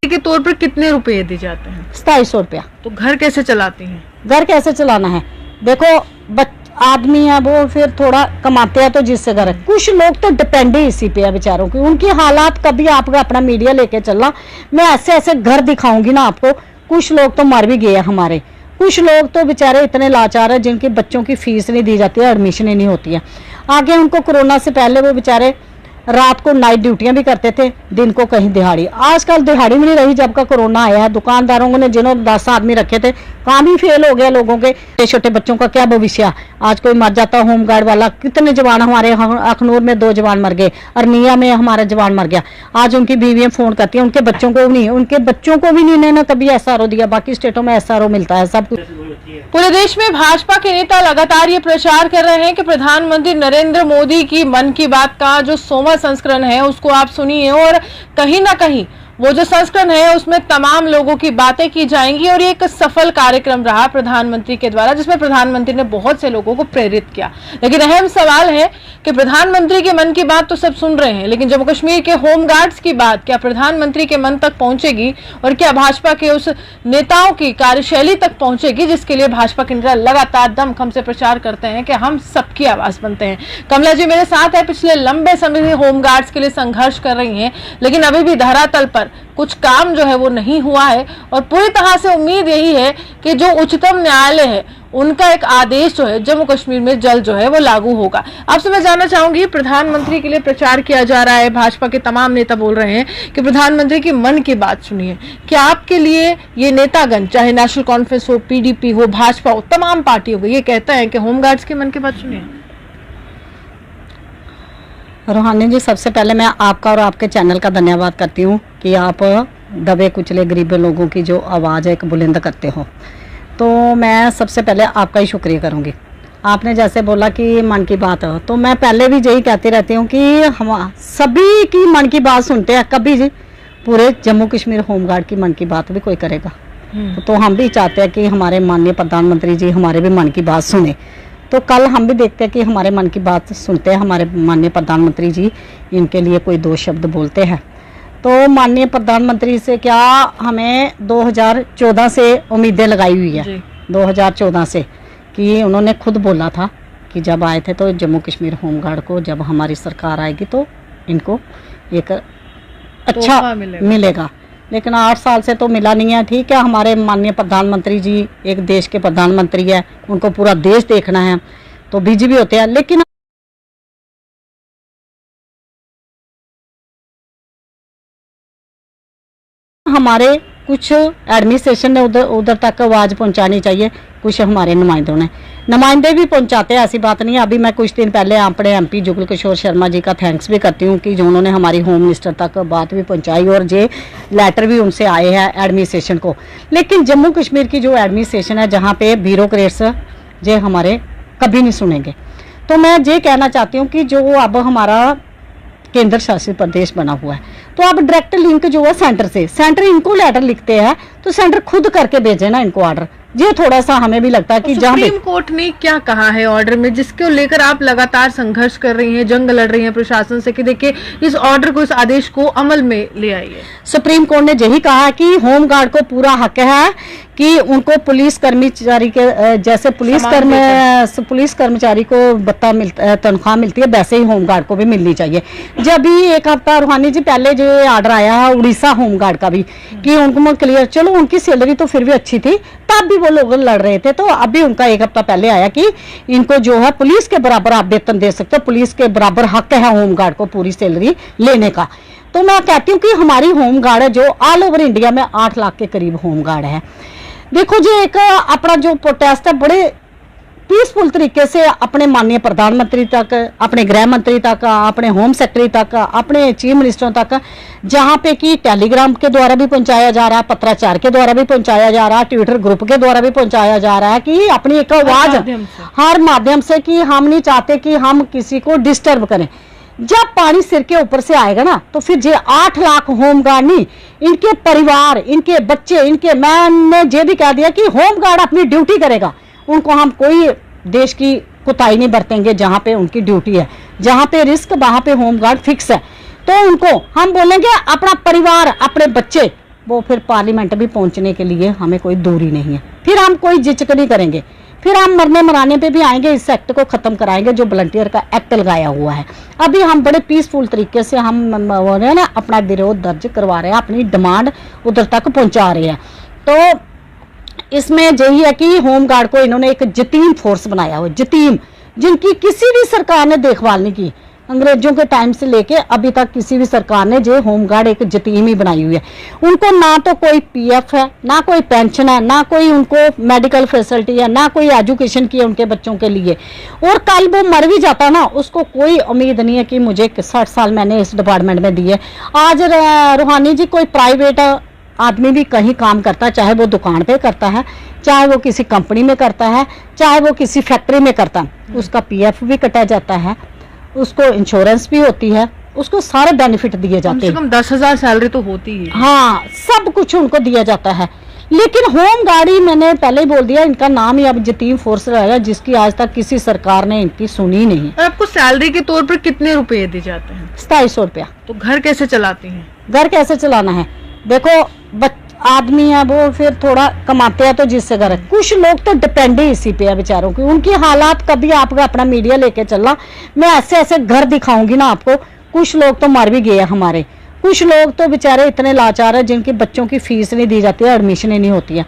के तौर पर कितने रुपए दिए जाते हैं? 2700 रुपया। तो घर कैसे चलाती हैं? घर कैसे चलाना है, देखो आदमी है वो फिर थोड़ा कमाते हैं तो जिससे घर है। कुछ लोग तो डिपेंड ही इसी पे है बेचारों की, उनकी हालात कभी आपका अपना मीडिया लेके चलना, मैं ऐसे ऐसे घर दिखाऊंगी ना आपको। कुछ लोग तो मर भी गए हमारे, कुछ लोग तो बेचारे इतने लाचार है जिनकी बच्चों की फीस नहीं दी जाती है, एडमिशन ही नहीं होती है। आगे उनको कोरोना से पहले वो बेचारे रात को नाइट ड्यूटियां भी करते थे, दिन को कहीं दिहाड़ी। आजकल दिहाड़ी भी नहीं रही जब का कोरोना आया है। दुकानदारों ने जिन्होंने 10 आदमी रखे थे, काम ही फेल हो गया लोगों के। छोटे छोटे बच्चों का क्या भविष्य। आज कोई मर जाता होमगार्ड वाला, कितने जवान हमारे अखनूर में 2 जवान मर गए, अरनिया में हमारा जवान मर गया। आज उनकी बीवियां फोन करती हैं, उनके बच्चों को नहीं, उनके बच्चों को भी नहीं इन्होंने कभी SRO दिया। बाकी स्टेटों में SRO मिलता है सब कुछ। पूरे देश में भाजपा के नेता लगातार ये प्रचार कर रहे हैं कि प्रधानमंत्री नरेंद्र मोदी की मन की बात का जो 100वां संस्करण है उसको आप सुनिए, और कहीं ना कहीं वो जो संस्करण है उसमें तमाम लोगों की बातें की जाएंगी। और ये एक सफल कार्यक्रम रहा प्रधानमंत्री के द्वारा, जिसमें प्रधानमंत्री ने बहुत से लोगों को प्रेरित किया। लेकिन अहम सवाल है कि प्रधानमंत्री के मन की बात तो सब सुन रहे हैं, लेकिन जम्मू कश्मीर के होमगार्ड्स की बात क्या प्रधानमंत्री के मन तक पहुंचेगी, और क्या भाजपा के उस नेताओं की कार्यशैली तक पहुंचेगी जिसके लिए भाजपा के नेता लगातार दमखम से प्रचार करते हैं कि हम सबकी आवाज बनते हैं। कमला जी मेरे साथ है, पिछले लंबे समय से होमगार्ड्स के लिए संघर्ष कर रही हैं, लेकिन अभी भी धरातल पर कुछ काम जो है वो नहीं हुआ है, और पूरी तरह से उम्मीद यही है कि जो उच्चतम न्यायालय है उनका एक आदेश जो है जम्मू कश्मीर में जल्द जो है वो लागू होगा। आपसे मैं जानना चाहूंगी, प्रधानमंत्री के लिए प्रचार किया जा रहा है, भाजपा के तमाम नेता बोल रहे हैं कि प्रधानमंत्री की मन की बात सुनिए। क्या आपके लिए ये नेतागण, चाहे नेशनल कॉन्फ्रेंस हो, PDP हो, भाजपा हो, तमाम पार्टी हो, ये कहता है कि होमगार्ड्स के मन की बात सुनिए? रूहानी जी, सबसे पहले मैं आपका और आपके चैनल का धन्यवाद करती हूँ कि आप दबे कुचले गरीब लोगों की जो आवाज़ है एक बुलंद करते हो। तो मैं सबसे पहले आपका ही शुक्रिया करूँगी। आपने जैसे बोला कि मन की बात हो, तो मैं पहले भी यही कहती रहती हूँ कि हम सभी की मन की बात सुनते हैं, कभी जी पूरे जम्मू कश्मीर होमगार्ड की मन की बात भी कोई करेगा। तो हम भी चाहते हैं कि हमारे माननीय प्रधानमंत्री जी हमारे भी मन की बात सुने। तो कल हम भी देखते हैं कि हमारे मन की बात सुनते हैं हमारे माननीय प्रधानमंत्री जी, इनके लिए कोई 2 शब्द बोलते हैं। तो माननीय प्रधानमंत्री से क्या हमें 2014 से उम्मीदें लगाई हुई है, 2014 से, कि उन्होंने खुद बोला था कि जब आए थे तो जम्मू कश्मीर होमगार्ड को जब हमारी सरकार आएगी तो इनको एक अच्छा मिलेगा। लेकिन 8 साल से तो मिला नहीं है। ठीक है, हमारे माननीय प्रधानमंत्री जी एक देश के प्रधानमंत्री है, उनको पूरा देश देखना है, तो बिजी भी होते हैं। लेकिन हमारे कुछ एडमिनिस्ट्रेशन ने उधर तक आवाज़ पहुंचानी चाहिए, कुछ हमारे नुमाइंदे भी पहुंचाते हैं, ऐसी बात नहीं है। अभी मैं कुछ दिन पहले अपने MP जुगल किशोर शर्मा जी का थैंक्स भी करती हूँ कि जो उन्होंने हमारी होम मिनिस्टर तक बात भी पहुंचाई, और ये लेटर भी उनसे आए हैं एडमिनिस्ट्रेशन को। लेकिन जम्मू कश्मीर की जो एडमिनिस्ट्रेशन है, जहाँ पे ब्यूरोक्रेट्स ये हमारे कभी नहीं सुनेंगे। तो मैं ये कहना चाहती हूँ कि जो अब हमारा केंद्र शासित प्रदेश बना हुआ है, तो अब डायरेक्ट लिंक जो है सेंटर से, सेंटर इनको लेटर लिखते हैं तो सेंटर खुद करके भेजे ना इनको ऑर्डर। ये थोड़ा सा हमें भी लगता है कि जहाँ सुप्रीम कोर्ट ने क्या कहा है ऑर्डर में, जिसको लेकर आप लगातार संघर्ष कर रही हैं, जंग लड़ रही हैं प्रशासन से कि देखिए इस ऑर्डर को, इस आदेश को अमल में ले आइए? सुप्रीम कोर्ट ने यही कहा कि होमगार्ड को पूरा हक है कि उनको पुलिस कर्मचारी के जैसे पुलिस कर्मचारी को भत्ता मिलता, तनख्वाह मिलती है, वैसे ही होमगार्ड को भी मिलनी चाहिए। जब भी 1 हफ्ता रूहानी जी पहले जो ऑर्डर आया है उड़ीसा होमगार्ड का भी कि उनको क्लियर, चलो उनकी सैलरी तो फिर भी अच्छी थी, तब भी वो लोग लड़ रहे थे, तो अभी उनका 1 हफ्ता पहले आया कि इनको जो है पुलिस के बराबर आप वेतन दे सकते हो, पुलिस के बराबर हक है होमगार्ड को पूरी सैलरी लेने का। तो मैं कहती हूँ कि हमारी होमगार्ड है जो ऑल ओवर इंडिया में 8 लाख के करीब होमगार्ड है। देखो जी, एक अपना जो प्रोटेस्ट है बड़े पीसफुल तरीके से अपने माननीय प्रधानमंत्री तक, अपने गृह मंत्री तक, अपने होम सेक्रेटरी तक, अपने चीफ मिनिस्टरों तक, जहाँ पे कि टेलीग्राम के द्वारा भी पहुंचाया जा रहा है, पत्राचार के द्वारा भी पहुंचाया जा रहा है, ट्विटर ग्रुप के द्वारा भी पहुंचाया जा रहा है कि अपनी एक आवाज हर माध्यम से कि हम नहीं चाहते कि हम किसी को डिस्टर्ब करें। जब पानी सिर के ऊपर से आएगा ना, तो फिर ये 8 लाख होमगार्ड नहीं, इनके परिवार, इनके बच्चे, इनके, मैंने ये भी कह दिया कि होमगार्ड अपनी ड्यूटी करेगा, उनको हम कोई देश की कुताई नहीं बरतेंगे। जहाँ पे उनकी ड्यूटी है, जहाँ पे रिस्क, वहाँ पे होमगार्ड फिक्स है। तो उनको हम बोलेंगे अपना परिवार, अपने बच्चे वो फिर पार्लियामेंट भी पहुंचने के लिए हमें कोई दूरी नहीं है। फिर हम कोई झिझक नहीं करेंगे, फिर हम मरने मराने पे भी आएंगे, इस एक्ट को खत्म कराएंगे जो वॉलंटियर का एक्ट लगाया हुआ है। अभी हम बड़े पीसफुल तरीके से हम हो रहे हैं ना, अपना विरोध दर्ज करवा रहे हैं, अपनी डिमांड उधर तक पहुंचा रहे हैं। तो इसमें यही है कि होमगार्ड को इन्होंने एक यतीम फोर्स बनाया हुआ, यतीम, जिनकी किसी भी सरकार ने देखभाल नहीं की। अंग्रेजों के टाइम से लेके अभी तक किसी भी सरकार ने जो होमगार्ड एक यतीम ही बनाई हुई है। उनको ना तो कोई पीएफ है, ना कोई पेंशन है, ना कोई उनको मेडिकल फैसिलिटी है, ना कोई एजुकेशन की है उनके बच्चों के लिए। और कल वो मर भी जाता ना, उसको कोई उम्मीद नहीं है कि मुझे 60 साल मैंने इस डिपार्टमेंट में दिए। आज रूहानी जी कोई प्राइवेट आदमी भी कहीं काम करता है, चाहे वो दुकान पे करता है, चाहे वो किसी कंपनी में करता है, चाहे वो किसी फैक्ट्री में करता है, उसका पीएफ भी कटा जाता है, उसको इंश्योरेंस भी होती है, उसको सारे बेनिफिट दिए जाते हैं। कम 10,000 सैलरी तो होती है। हाँ, सब कुछ उनको दिया जाता है। लेकिन होम गार्ड ही, मैंने पहले ही बोल दिया, इनका नाम ही अब यतीम फोर्स रहेगा, जिसकी आज तक किसी सरकार ने इनकी सुनी नहीं। और आपको सैलरी के तौर पर कितने रुपए दिए जाते हैं? 2700 रुपया। तो घर कैसे चलाती हैं? घर कैसे चलाना है, देखो आदमी है वो फिर थोड़ा कमाते हैं तो जिससे घर है। कुछ लोग तो डिपेंड ही इसी पे है बेचारों की, उनकी हालात कभी आपका अपना मीडिया लेके चलना, मैं ऐसे ऐसे घर दिखाऊंगी ना आपको। कुछ लोग तो मर भी गए हमारे, कुछ लोग तो बेचारे इतने लाचार है जिनकी बच्चों की फीस नहीं दी जाती है, एडमिशन ही नहीं होती है।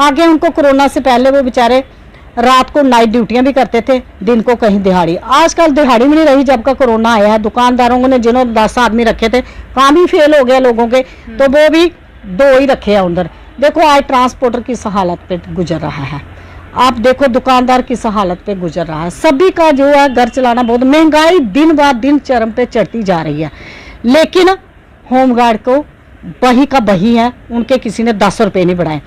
आगे उनको कोरोना से पहले वो बेचारे रात को नाइट ड्यूटियां भी करते थे, दिन को कहीं दिहाड़ी। आजकल दिहाड़ी भी नहीं रही जब का कोरोना आया है। दुकानदारों ने जिन्होंने 10 आदमी रखे थे, काम ही फेल हो गया लोगों के, तो वो भी 2 ही रखे हैं उधर। देखो आज ट्रांसपोर्टर किस हालत पे गुजर रहा है, आप देखो दुकानदार किस हालत पे गुजर रहा है। सभी का जो है घर चलाना, बहुत महंगाई दिन बाद दिन चरम पे चढ़ती जा रही है। लेकिन होमगार्ड को बही का बही है, उनके किसी ने 10 रुपए नहीं बढ़ाए।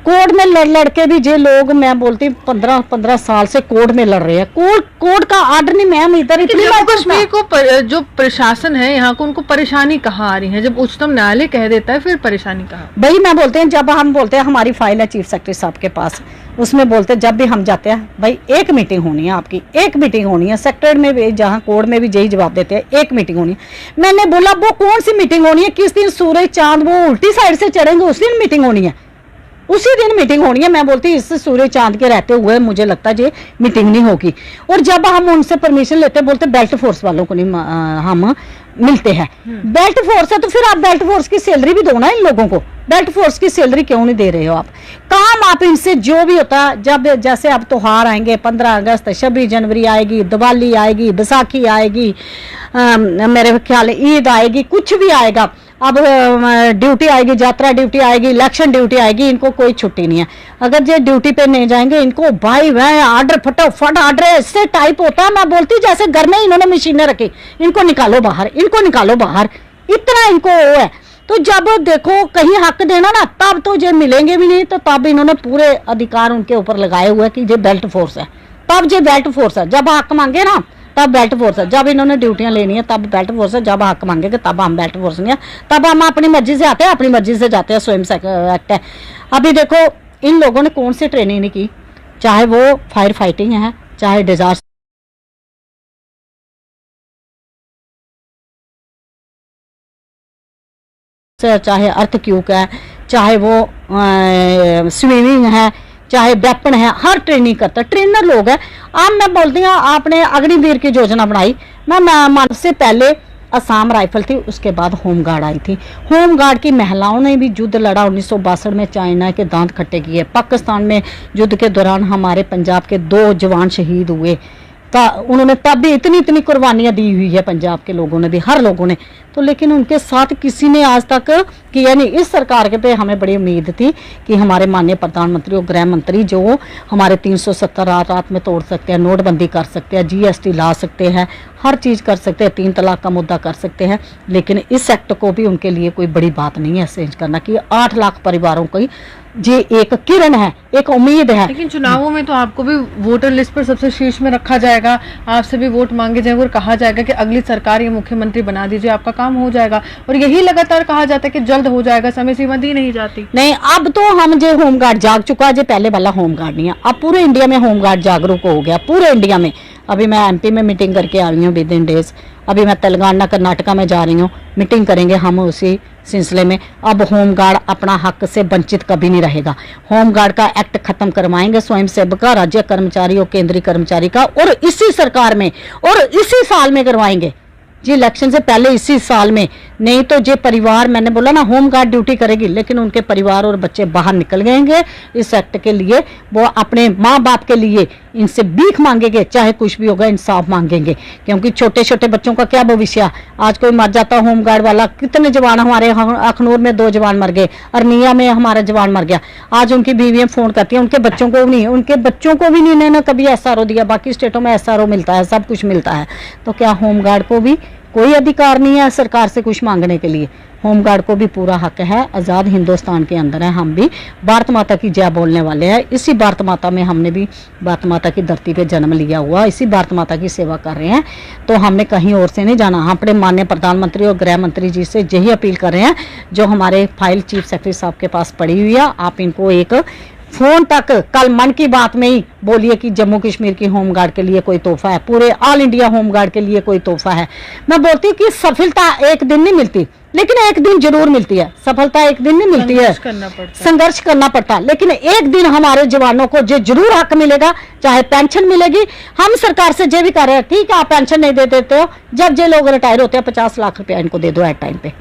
कोर्ट में लड़ लड़ के भी जे लोग, मैं बोलती 15 साल से कोर्ट में लड़ रहे हैं, कोर्ट का आर्डर नहीं मैम इधर। इतनी जम्मू कश्मीर को जो प्रशासन है यहाँ को, उनको परेशानी कहाँ आ रही है? जब उच्चतम न्यायालय कह देता है फिर परेशानी कहाँ? भाई मैं बोलते हैं, जब हम बोलते हैं हमारी फाइल है चीफ सेक्रेटरी साहब के पास, उसमें बोलते हैं जब भी हम जाते हैं भाई एक मीटिंग होनी है, आपकी एक मीटिंग होनी है। सेक्रेटरी में भी, जहाँ कोर्ट में भी यही जवाब देते हैं, एक मीटिंग होनी है। मैंने बोला वो कौन सी मीटिंग होनी है? किस दिन सूरज चांद वो उल्टी साइड से चढ़ेंगे उस दिन मीटिंग होनी है, उसी दिन मीटिंग होनी है। मैं बोलती इस सूर्य चांद के रहते हुए मुझे लगता है ये मीटिंग नहीं होगी। और जब हम उनसे परमिशन लेते बोलते बेल्ट फोर्स वालों को नहीं हम मिलते हैं। बेल्ट फोर्स है तो फिर आप बेल्ट फोर्स की सैलरी भी दो ना इन लोगों को। बेल्ट फोर्स की सैलरी क्यों नहीं दे रहे हो आप? काम आप इनसे जो भी होता है, जब जैसे अब त्योहार आएंगे, 15 अगस्त, 26 जनवरी आएगी, दिवाली आएगी, बैसाखी आएगी, मेरे ख्याल ईद आएगी, कुछ भी आएगा, अब ड्यूटी आएगी, यात्रा ड्यूटी आएगी, इलेक्शन ड्यूटी आएगी, इनको कोई छुट्टी नहीं है। अगर ये ड्यूटी पे नहीं जाएंगे, इनको भाई वह आर्डर फटाफट आर्डर ऐसे टाइप होता है, मैं बोलती जैसे घर में इन्होंने मशीनें रखी, इनको निकालो बाहर, इनको निकालो बाहर, इतना इनको वो है। तो जब देखो कहीं हक देना ना, तब तो ये मिलेंगे भी नहीं, तो तब इन्होंने पूरे अधिकार उनके ऊपर लगाए हुए कि ये बेल्ट फोर्स है, तब ये बेल्ट फोर्स है। जब हक मांगे ना तब बेल्ट फोर्स है, जब इन्होंने ड्यूटियां लेनी है तब बेल्ट फोर्स है, जब हक मांगेंगे तब हम बेल्ट फोर्स नहीं है, तब हम अपनी मर्जी से आते हैं, अपनी मर्जी से जाते हैं। स्वयं एक्ट है। अभी देखो इन लोगों ने कौन सी ट्रेनिंग नहीं की, चाहे वो फायर फाइटिंग है, चाहे डिजास्टर, चाहे अर्थ क्यूक है, चाहे वो स्विमिंग है, चाहे वेपन है, हर ट्रेनिंग करता है, ट्रेनर लोग है। अब मैं बोलती हूँ आपने अग्निवीर की योजना बनाई, मैं मान से पहले असम राइफल थी, उसके बाद होमगार्ड आई थी। होमगार्ड की महिलाओं ने भी युद्ध लड़ा 1962 में, चाइना के दांत खट्टे किए। पाकिस्तान में युद्ध के दौरान हमारे पंजाब के 2 जवान शहीद हुए, उन्होंने तब भी इतनी कुर्बानियां दी हुई है, पंजाब के लोगों ने भी, हर लोगों ने। तो लेकिन उनके साथ किसी ने आज तक किया नहीं। इस सरकार के पे हमें बड़ी उम्मीद थी कि हमारे माननीय प्रधानमंत्री और गृह मंत्री जो हमारे 370 रात में तोड़ सकते हैं, नोटबंदी कर सकते हैं, GST ला सकते हैं, हर चीज़ कर सकते हैं, 3 तलाक का मुद्दा कर सकते हैं। लेकिन इस एक्ट को भी उनके लिए कोई बड़ी बात नहीं है चेंज करना, कि 8 लाख परिवारों की ये एक किरण है, एक उम्मीद है। लेकिन चुनावों में तो आपको भी वोटर लिस्ट पर सबसे शीर्ष में रखा जाएगा, आपसे भी वोट मांगे जाएंगे और कहा जाएगा कि अगली सरकार या मुख्यमंत्री बना दीजिए, आपका काम हो जाएगा। और यही लगातार कहा जाता है कि जल्द हो जाएगा, समय सीमा दी नहीं जाती। नहीं, अब तो हम जो होमगार्ड जाग चुका है, जो पहले वाला होमगार्ड नहीं है। अब पूरे इंडिया में होमगार्ड जागरूक हो गया, पूरे इंडिया में। अभी मैं एमपी में मीटिंग करके आई हूँ विद इन डेज। अभी मैं तेलंगाना कर्नाटका में जा रही हूँ, मीटिंग करेंगे हम उसी सिलसिले में। अब होमगार्ड अपना हक से वंचित कभी नहीं रहेगा। होमगार्ड का एक्ट खत्म करवाएंगे, स्वयं सेवक का, राज्य कर्मचारी और केंद्रीय कर्मचारी का, और इसी सरकार में और इसी साल में करवाएंगे जी, इलेक्शन से पहले इसी साल में। नहीं तो जो परिवार, मैंने बोला ना होमगार्ड ड्यूटी करेगी, लेकिन उनके परिवार और बच्चे बाहर निकल गएंगे इस एक्ट के लिए। वो अपने माँ बाप के लिए इनसे भीख मांगेंगे, चाहे कुछ भी होगा इंसाफ मांगेंगे, क्योंकि छोटे छोटे बच्चों का क्या भविष्य। आज कोई मर जाता होमगार्ड वाला, कितने जवान हमारे अखनूर में 2 जवान मर गए, अरनिया में हमारा जवान मर गया। आज उनकी बीवियां फोन करती हैं, उनके बच्चों को नहीं, उनके बच्चों को भी नहीं इन्होंने कभी SRO दिया। बाकी स्टेटों में SRO मिलता है, सब कुछ मिलता है, तो क्या होमगार्ड को भी कोई अधिकार नहीं है सरकार से कुछ मांगने के लिए? होमगार्ड को भी पूरा हक है। आज़ाद हिंदुस्तान के अंदर है, हम भी भारत माता की जय बोलने वाले हैं। इसी भारत माता में हमने भी भारत माता की धरती पे जन्म लिया हुआ, इसी भारत माता की सेवा कर रहे हैं, तो हमने कहीं और से नहीं जाना। हम अपने माननीय प्रधानमंत्री और गृह मंत्री जी से यही अपील कर रहे हैं, जो हमारे फाइल चीफ सेक्रेटरी साहब के पास पड़ी हुई है, आप इनको एक फोन तक कल मन की बात में ही बोलिए कि जम्मू कश्मीर की होमगार्ड के लिए कोई तोहफा है, पूरे ऑल इंडिया होमगार्ड के लिए कोई तोहफा है। मैं बोलती हूँ कि सफलता एक दिन नहीं मिलती, लेकिन एक दिन जरूर मिलती है। सफलता एक दिन नहीं मिलती है, संघर्ष करना पड़ता है, लेकिन एक दिन हमारे जवानों को जो जरूर हक मिलेगा, चाहे पेंशन मिलेगी। हम सरकार से जो भी कर रहे हैं, ठीक है आप पेंशन नहीं दे देते हो, जब जो लोग रिटायर होते हैं 50 लाख रुपया इनको दे दो एट टाइम पे।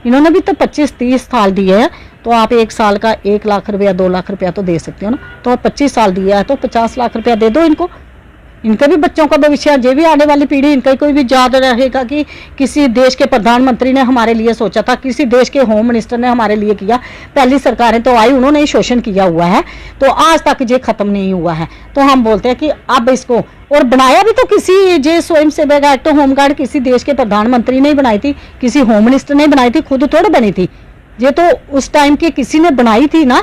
इन्होंने भी तो 25-30 साल दिए हैं, तो आप 1 साल का 1 लाख रुपया 2 लाख रुपया तो दे सकते हो ना। तो 25 साल दिया है तो 50 लाख रुपया दे दो इनको। इनके भी बच्चों का भविष्य, ये भी आने वाली पीढ़ी, इनका कोई भी याद रहेगा कि किसी देश के प्रधानमंत्री ने हमारे लिए सोचा था, किसी देश के होम मिनिस्टर ने हमारे लिए किया। पहली सरकारें तो आई, उन्होंने ही शोषण किया हुआ है, तो आज तक ये खत्म नहीं हुआ है। तो हम बोलते हैं कि अब इसको, और बनाया भी तो किसी जे स्वयं सेवक एक्ट होमगार्ड किसी देश के प्रधानमंत्री ने बनाई थी, किसी होम मिनिस्टर ने बनाई थी, खुद थोड़ी बनी थी। ये तो उस टाइम के किसी ने बनाई थी ना,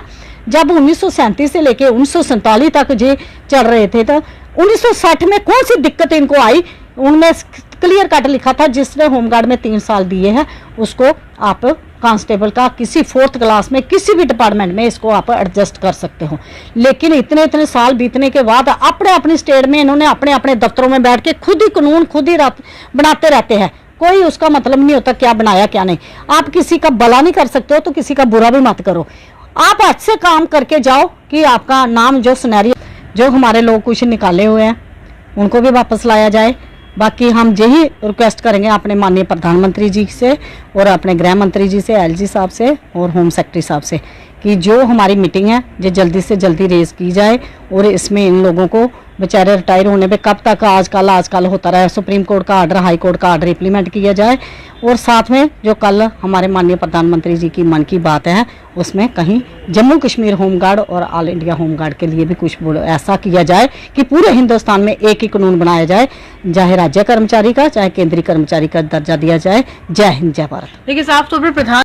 जब 1937 से लेके 1947 तक जे चल रहे थे। तो 1960 में कौन सी दिक्कत इनको आई, उनमें क्लियर कट लिखा था, जिसने होमगार्ड में 3 साल दिए हैं उसको आप कांस्टेबल का किसी 4th क्लास में किसी भी डिपार्टमेंट में इसको आप एडजस्ट कर सकते हो। लेकिन इतने साल बीतने के बाद अपने अपनी स्टेट में इन्होंने अपने अपने दफ्तरों में बैठ के खुद ही कानून खुद ही बनाते रहते हैं। कोई उसका मतलब नहीं होता क्या बनाया क्या नहीं। आप किसी का भला नहीं कर सकते हो तो किसी का बुरा भी मत करो। आप अच्छे काम करके जाओ कि आपका नाम, जो सिनेरियो जो हमारे लोग कुछ निकाले हुए हैं उनको भी वापस लाया जाए। बाकी हम यही रिक्वेस्ट करेंगे अपने माननीय प्रधानमंत्री जी से और अपने गृह मंत्री जी से, LG साहब से और होम सेक्रेटरी साहब से, कि जो हमारी मीटिंग है ये जल्दी से जल्दी रेज की जाए, और इसमें इन लोगों को बेचारे रिटायर होने पे कब तक आजकल होता रहा है। सुप्रीम कोर्ट का ऑर्डर, हाई कोर्ट का ऑर्डर इम्प्लीमेंट किया जाए, और साथ में जो कल हमारे माननीय प्रधानमंत्री जी की मन की बात है उसमें कहीं जम्मू कश्मीर होमगार्ड और ऑल इंडिया होमगार्ड के लिए भी कुछ ऐसा किया जाए कि पूरे हिंदुस्तान में एक ही कानून बनाया जाए, चाहे राज्य कर्मचारी का चाहे केंद्रीय कर्मचारी का दर्जा दिया जाए। जय हिंद, जय भारत। देखिए साफ तौर पर प्रधान